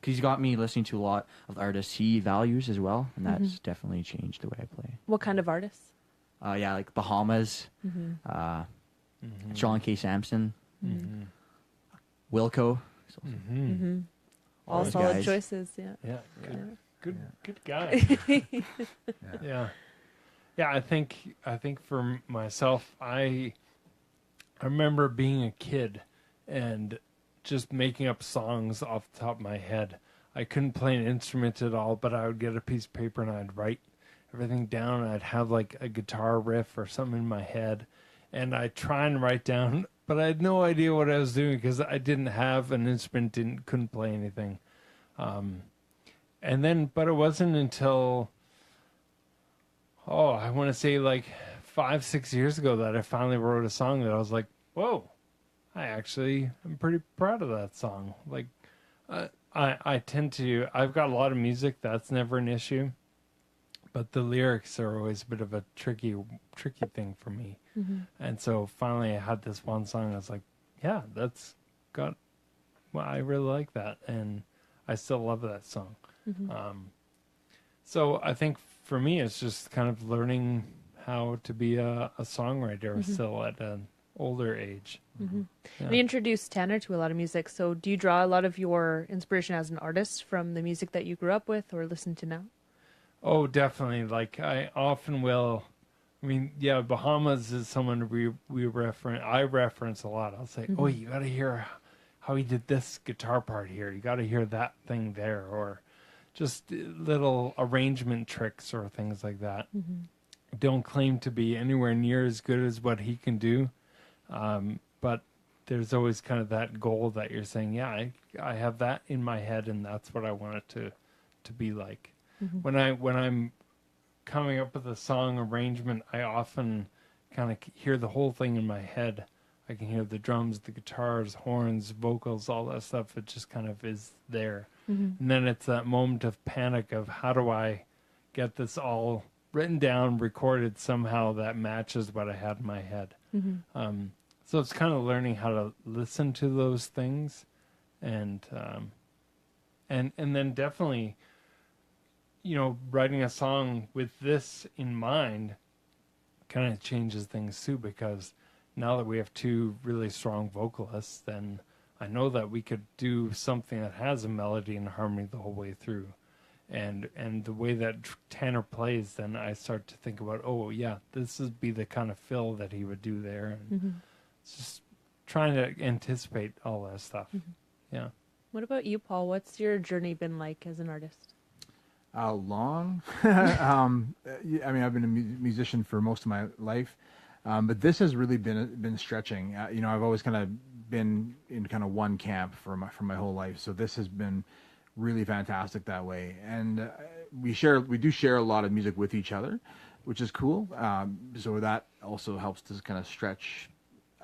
he's got me listening to a lot of the artists he values as well. And that's definitely changed the way I play. What kind of artists? Like Bahamas, John K. Sampson, Wilco. All those solid guys. choices, yeah. Yeah, good guy. Yeah. I think for myself, I remember being a kid and just making up songs off the top of my head. I couldn't play an instrument at all, but I would get a piece of paper and I'd write everything down. And I'd have like a guitar riff or something in my head, and I'd try and write down, but I had no idea what I was doing because I didn't have an instrument, couldn't play anything. But it wasn't until, I want to say like 5-6 years ago that I finally wrote a song that I was like, whoa, I'm pretty proud of that song. Like, I've got a lot of music, that's never an issue, but the lyrics are always a bit of a tricky thing for me. And so finally I had this one song, I was like, I really like that. And I still love that song. So I think for me, it's just kind of learning how to be a songwriter still at an older age. And you introduced Tanner to a lot of music. So do you draw a lot of your inspiration as an artist from the music that you grew up with or listen to now? Oh, definitely. Like I often will. I mean, yeah, Bahamas is someone I reference a lot. I'll say, oh, you got to hear how he did this guitar part here. You got to hear that thing there, or just little arrangement tricks or things like that. I don't claim to be anywhere near as good as what he can do, but there's always kind of that goal that you're saying, yeah, I have that in my head, and that's what I want it to be like. When I'm coming up with a song arrangement, I often kind of hear the whole thing in my head. I can hear the drums, the guitars, horns, vocals, all that stuff. It just kind of is there. And then it's that moment of panic of how do I get this all written down, recorded somehow that matches what I had in my head. So it's kind of learning how to listen to those things, and then definitely, writing a song with this in mind kind of changes things too, because now that we have two really strong vocalists, then I know that we could do something that has a melody and harmony the whole way through. And the way that Tanner plays, then I start to think about, oh yeah, this would be the kind of fill that he would do there. And it's just trying to anticipate all that stuff. Yeah. What about you, Paul? What's your journey been like as an artist? Long. I mean, I've been a musician for most of my life, but this has really been stretching. I've always kind of been in kind of one camp for my whole life, so this has been really fantastic that way. And we do share a lot of music with each other, which is cool. So that also helps to kind of stretch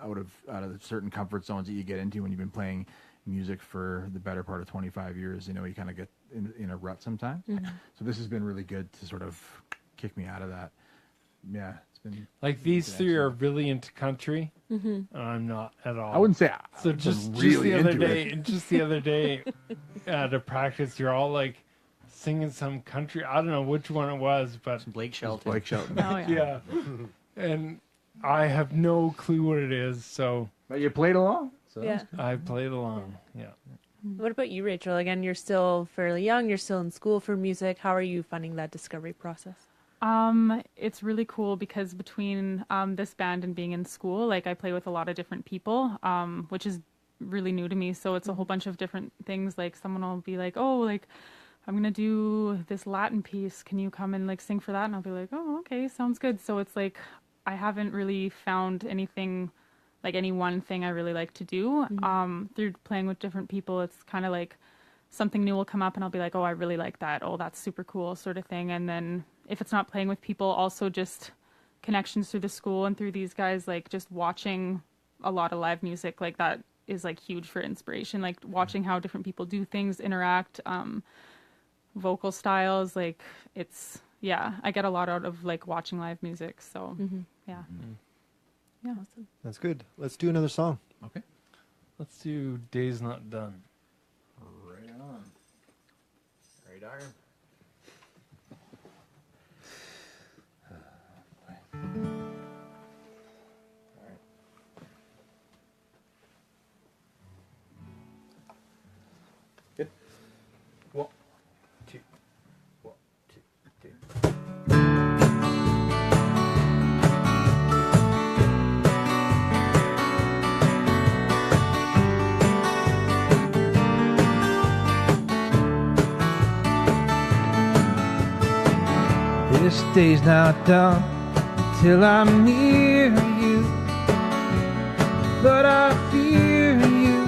out of the certain comfort zones that you get into when you've been playing music for the better part of 25 years. You kind of get in a rut sometimes. So this has been really good to sort of kick me out of that. Yeah, it's been like these three are really into country, and I'm not at all. I wouldn't say so. Just the other day, to practice, you're all like singing some country. I don't know which one it was, but Blake Shelton. Blake Shelton. Oh, yeah. And I have no clue what it is. So, but you played along. So Yeah. I played along. Yeah. What about you, Rachel? Again, you're still fairly young. You're still in school for music. How are you finding that discovery process? It's really cool because between this band and being in school, like I play with a lot of different people, which is really new to me. So it's a whole bunch of different things. Like someone will be like, oh, like I'm going to do this Latin piece. Can you come and like sing for that? And I'll be like, oh, okay, sounds good. So it's like I haven't really found anything, like any one thing I really like to do. Through playing with different people, it's kind of like something new will come up and I'll be like, oh, I really like that. Oh, that's super cool, sort of thing. And then if it's not playing with people, also just connections through the school and through these guys, like just watching a lot of live music, like that is like huge for inspiration. Like watching how different people do things, interact, vocal styles, like it's, yeah, I get a lot out of like watching live music. So yeah. Yeah. Awesome. That's good. Let's do another song. Okay. Let's do Days Not Done. Right on. Radar. Good. 1, 2, 1, 2, 3. This day's not done until I'm near you, but I fear you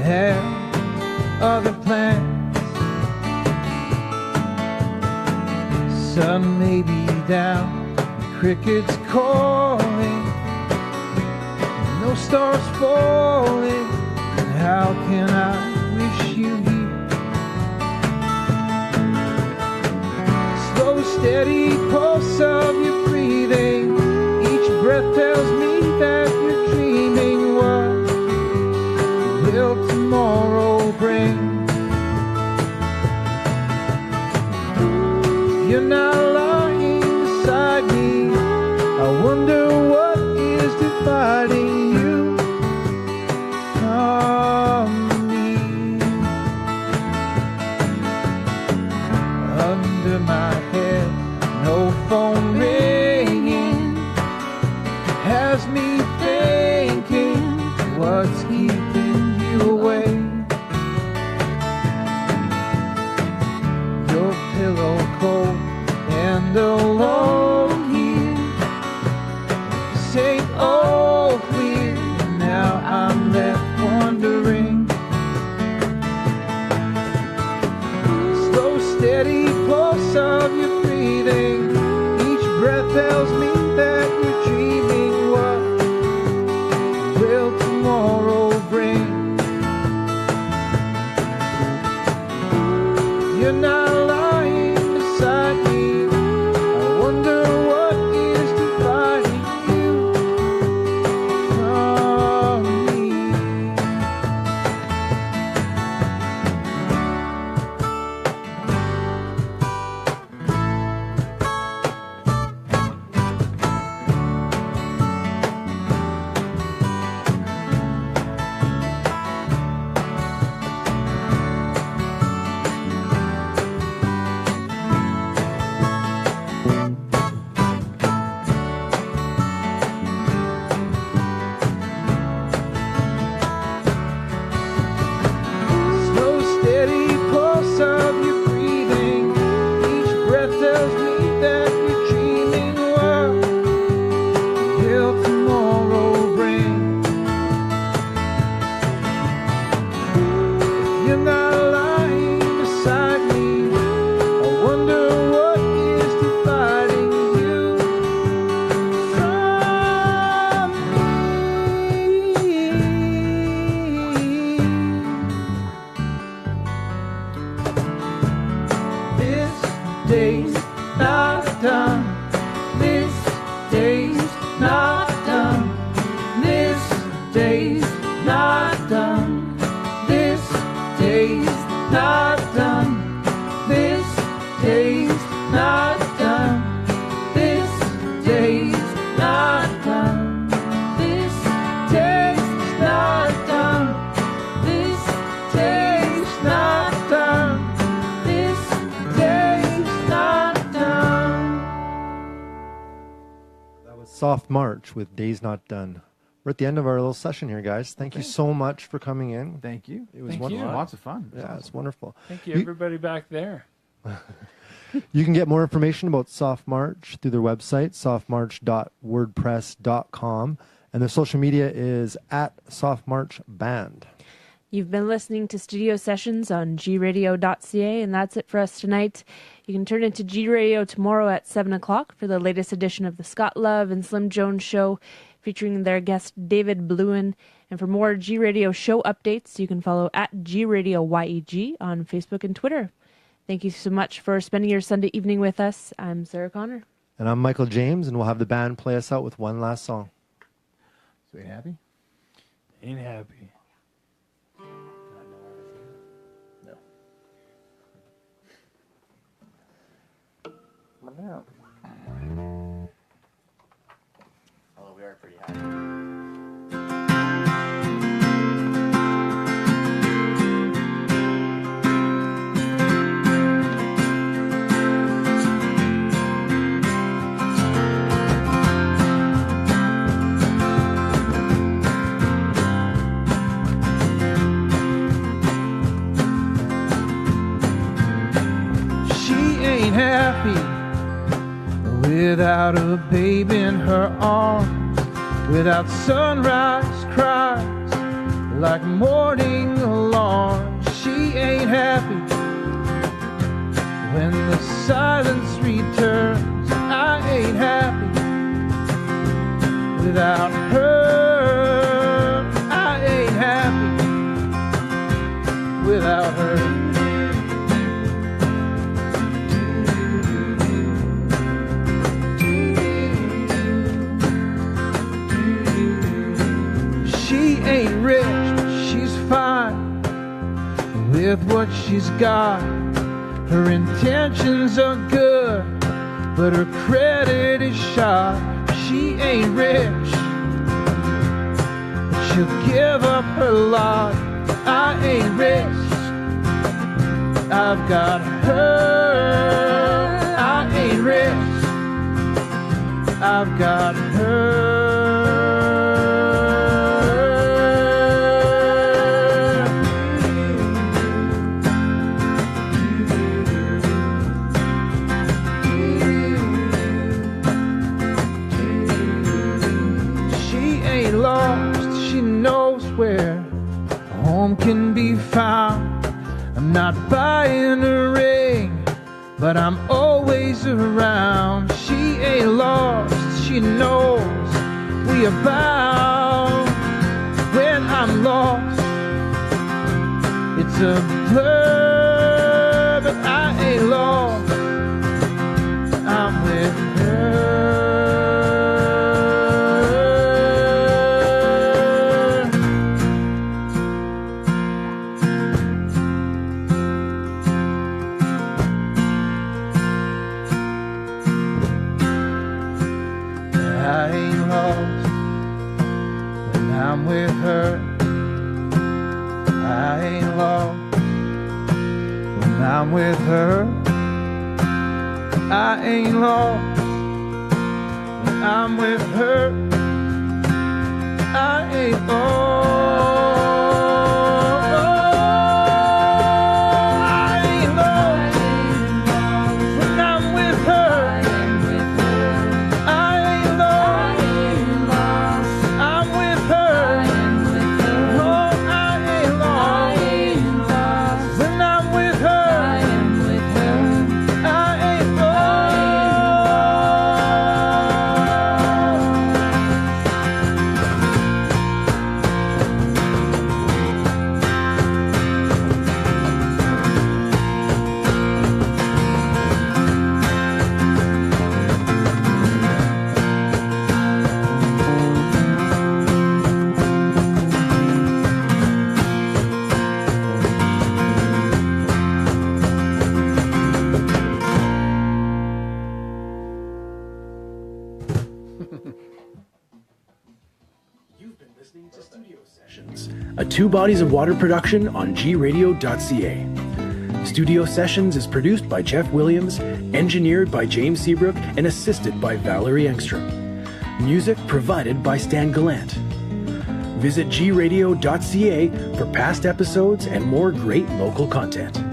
have other plans. Sun may be down, the crickets calling, no stars falling. How can I wish you here? Slow, steady pulse of your breathing, each breath tells me that you're dreaming. What will tomorrow bring? my head, no phone ringing, has me thinking, what's keeping you away? Your pillow cold and alone here, say all clear, now I'm left wondering. Slow steady pulse of your breathing, each breath tells me that you're dreaming. What will tomorrow bring? You're not lying beside me, I wonder what is dividing you from me. Slow, steady pulse of your breathing, each breath tells me that you're dreaming. What will tomorrow bring? If you're not lying beside me, I wonder what is dividing you from me. This day's not done. This day's not done. This day's not done. This day's not done. This day's not done. This day's not done. This day's not done. This day's not done. This day's not done. That was Soft March with Days Not Done. We're at the end of our little session here, guys. Thank you so much for coming in. Thank you. It was Thank wonderful. you. Lots of fun. Yeah, it's wonderful. Thank you, everybody back there. You can get more information about Soft March through their website, softmarch.wordpress.com, and their social media is at Soft March Band. You've been listening to Studio Sessions on GRadio.ca, and that's it for us tonight. You can turn into G Radio tomorrow at 7 o'clock for the latest edition of the Scott Love and Slim Jones Show, featuring their guest David Bluen. And for more G Radio show updates, you can follow at G Radio YEG on Facebook and Twitter. Thank you so much for spending your Sunday evening with us. I'm Sarah Connor. And I'm Michael James, and we'll have the band play us out with one last song. So you happy? Ain't happy. Although we are pretty high. She ain't happy without a baby in her arms, without sunrise cries like morning alarms. She ain't happy when the silence returns. I ain't happy without her. I ain't happy without her. She ain't rich, but she's fine with what she's got. Her intentions are good, but her credit is shot. She ain't rich, but she'll give up her lot. I ain't rich, I've got her. I've got her. She ain't lost, she knows where home can be found. I'm not buying a ring, but I'm always around. She ain't lost, she knows we are bound. When I'm lost, it's a blur, but I ain't lost, I'm with her. I ain't lost when I'm with her. I ain't lost when I'm with her. I ain't lost when I'm with her. I ain't lost. I ain't lost when I'm with her. I ain't lost. I'm with her. Oh, I ain't lost when I'm with her. I ain't You've been listening to Studio Sessions, a Two Bodies of Water production on GRadio.ca. Studio Sessions is produced by Jeff Williams, engineered by James Seabrook, and assisted by Valerie Engstrom. Music provided by Stan Gallant. Visit GRadio.ca for past episodes and more great local content.